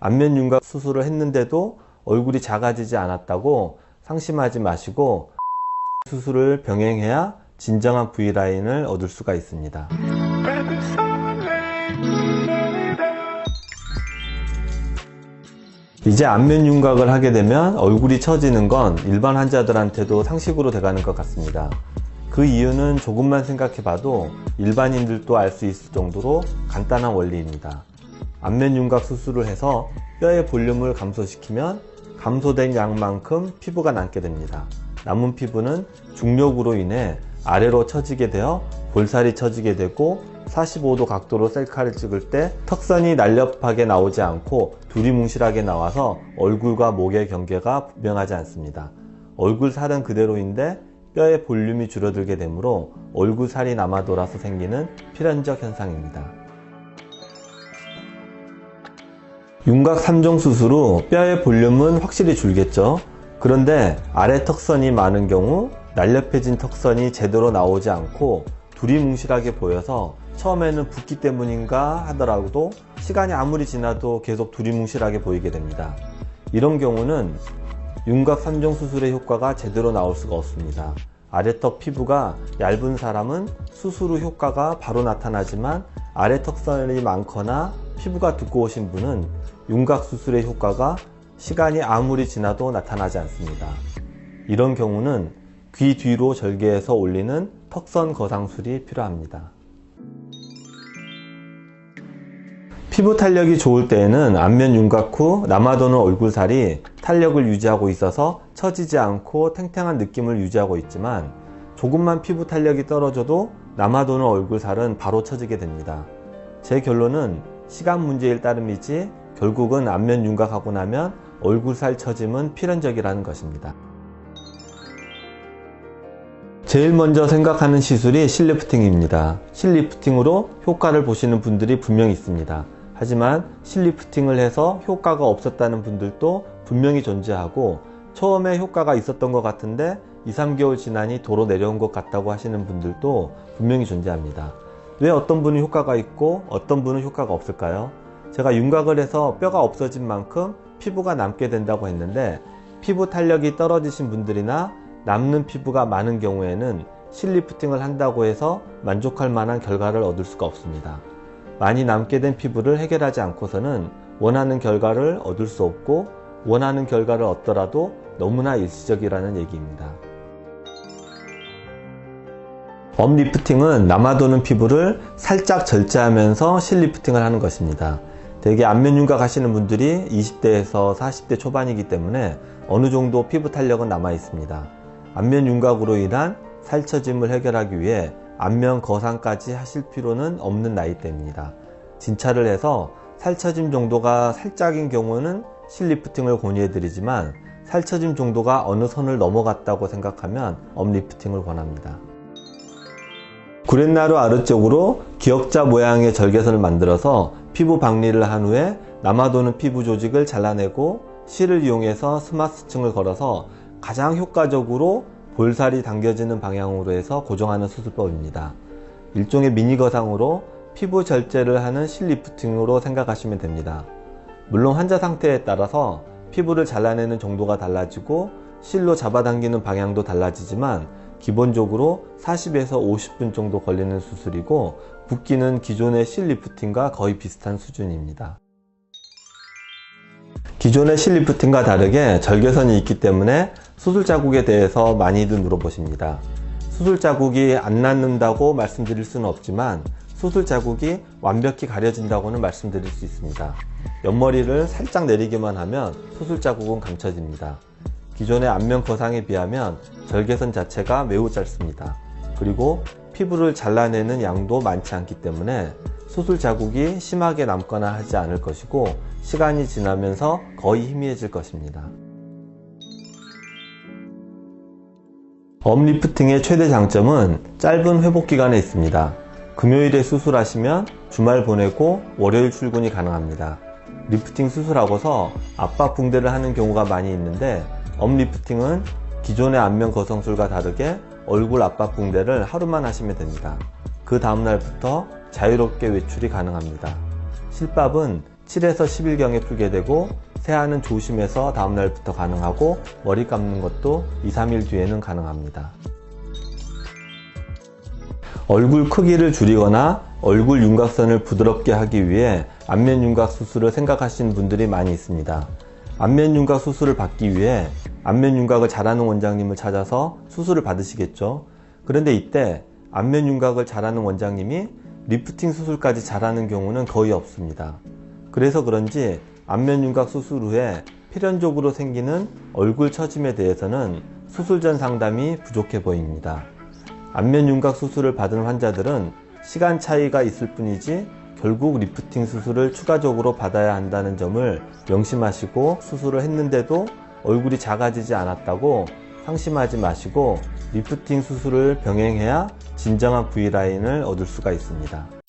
안면 윤곽 수술을 했는데도 얼굴이 작아지지 않았다고 상심하지 마시고 수술을 병행해야 진정한 V라인을 얻을 수가 있습니다. 이제 안면 윤곽을 하게 되면 얼굴이 처지는 건 일반 환자들한테도 상식으로 돼가는 것 같습니다. 그 이유는 조금만 생각해 봐도 일반인들도 알 수 있을 정도로 간단한 원리입니다. 안면 윤곽 수술을 해서 뼈의 볼륨을 감소시키면 감소된 양만큼 피부가 남게 됩니다. 남은 피부는 중력으로 인해 아래로 처지게 되어 볼살이 처지게 되고 45도 각도로 셀카를 찍을 때 턱선이 날렵하게 나오지 않고 두리뭉실하게 나와서 얼굴과 목의 경계가 분명하지 않습니다. 얼굴 살은 그대로인데 뼈의 볼륨이 줄어들게 되므로 얼굴 살이 남아 돌아서 생기는 필연적 현상입니다. 윤곽 3종 수술 후 뼈의 볼륨은 확실히 줄겠죠. 그런데 아래 턱선이 많은 경우 날렵해진 턱선이 제대로 나오지 않고 두리뭉실하게 보여서 처음에는 붓기 때문인가 하더라도 시간이 아무리 지나도 계속 두리뭉실하게 보이게 됩니다. 이런 경우는 윤곽 3종 수술의 효과가 제대로 나올 수가 없습니다. 아래턱 피부가 얇은 사람은 수술 후 효과가 바로 나타나지만 아래 턱선이 많거나 피부가 두꺼우신 분은 윤곽 수술의 효과가 시간이 아무리 지나도 나타나지 않습니다. 이런 경우는 귀 뒤로 절개해서 올리는 턱선 거상술이 필요합니다. 피부 탄력이 좋을 때에는 안면 윤곽 후 남아도는 얼굴살이 탄력을 유지하고 있어서 처지지 않고 탱탱한 느낌을 유지하고 있지만 조금만 피부 탄력이 떨어져도 남아도는 얼굴살은 바로 처지게 됩니다. 제 결론은 시간 문제일 따름이지 결국은 안면 윤곽하고 나면 얼굴살 처짐은 필연적이라는 것입니다. 제일 먼저 생각하는 시술이 실리프팅입니다. 실리프팅으로 효과를 보시는 분들이 분명히 있습니다. 하지만 실리프팅을 해서 효과가 없었다는 분들도 분명히 존재하고 처음에 효과가 있었던 것 같은데 2~3개월 지나니 도로 내려온 것 같다고 하시는 분들도 분명히 존재합니다. 왜 어떤 분은 효과가 있고 어떤 분은 효과가 없을까요? 제가 윤곽을 해서 뼈가 없어진 만큼 피부가 남게 된다고 했는데 피부 탄력이 떨어지신 분들이나 남는 피부가 많은 경우에는 실리프팅을 한다고 해서 만족할 만한 결과를 얻을 수가 없습니다. 많이 남게 된 피부를 해결하지 않고서는 원하는 결과를 얻을 수 없고 원하는 결과를 얻더라도 너무나 일시적이라는 얘기입니다. 업리프팅은 남아도는 피부를 살짝 절제하면서 실리프팅을 하는 것입니다. 대개 안면 윤곽 하시는 분들이 20대에서 40대 초반이기 때문에 어느 정도 피부 탄력은 남아 있습니다. 안면 윤곽으로 인한 살처짐을 해결하기 위해 안면 거상까지 하실 필요는 없는 나이대입니다. 진찰을 해서 살처짐 정도가 살짝인 경우는 실리프팅을 권유해 드리지만 살처짐 정도가 어느 선을 넘어갔다고 생각하면 업리프팅을 권합니다. 구렛나루 아래쪽으로 기역자 모양의 절개선을 만들어서 피부 박리를 한 후에 남아도는 피부 조직을 잘라내고 실을 이용해서 스마스층을 걸어서 가장 효과적으로 볼살이 당겨지는 방향으로 해서 고정하는 수술법입니다. 일종의 미니 거상으로 피부 절제를 하는 실리프팅으로 생각하시면 됩니다. 물론 환자 상태에 따라서 피부를 잘라내는 정도가 달라지고 실로 잡아당기는 방향도 달라지지만 기본적으로 40에서 50분 정도 걸리는 수술이고 붓기는 기존의 실리프팅과 거의 비슷한 수준입니다. 기존의 실리프팅과 다르게 절개선이 있기 때문에 수술 자국에 대해서 많이들 물어보십니다. 수술 자국이 안 낫는다고 말씀드릴 수는 없지만 수술 자국이 완벽히 가려진다고는 말씀드릴 수 있습니다. 옆머리를 살짝 내리기만 하면 수술 자국은 감춰집니다. 기존의 안면 거상에 비하면 절개선 자체가 매우 짧습니다. 그리고 피부를 잘라내는 양도 많지 않기 때문에 수술 자국이 심하게 남거나 하지 않을 것이고 시간이 지나면서 거의 희미해질 것입니다. 업리프팅의 최대 장점은 짧은 회복 기간에 있습니다. 금요일에 수술하시면 주말 보내고 월요일 출근이 가능합니다. 리프팅 수술하고서 압박 붕대를 하는 경우가 많이 있는데 업리프팅은 기존의 안면 거성술과 다르게 얼굴 압박 붕대를 하루만 하시면 됩니다. 그 다음날부터 자유롭게 외출이 가능합니다. 실밥은 7에서 10일경에 풀게 되고 세안은 조심해서 다음날부터 가능하고 머리 감는 것도 2-3일 뒤에는 가능합니다. 얼굴 크기를 줄이거나 얼굴 윤곽선을 부드럽게 하기 위해 안면 윤곽 수술을 생각하시는 분들이 많이 있습니다. 안면 윤곽 수술을 받기 위해 안면 윤곽을 잘하는 원장님을 찾아서 수술을 받으시겠죠. 그런데 이때 안면 윤곽을 잘하는 원장님이 리프팅 수술까지 잘하는 경우는 거의 없습니다. 그래서 그런지 안면 윤곽 수술 후에 필연적으로 생기는 얼굴 처짐에 대해서는 수술 전 상담이 부족해 보입니다. 안면 윤곽 수술을 받은 환자들은 시간 차이가 있을 뿐이지 결국 리프팅 수술을 추가적으로 받아야 한다는 점을 명심하시고 수술을 했는데도 얼굴이 작아지지 않았다고 상심하지 마시고 리프팅 수술을 병행해야 진정한 V라인을 얻을 수가 있습니다.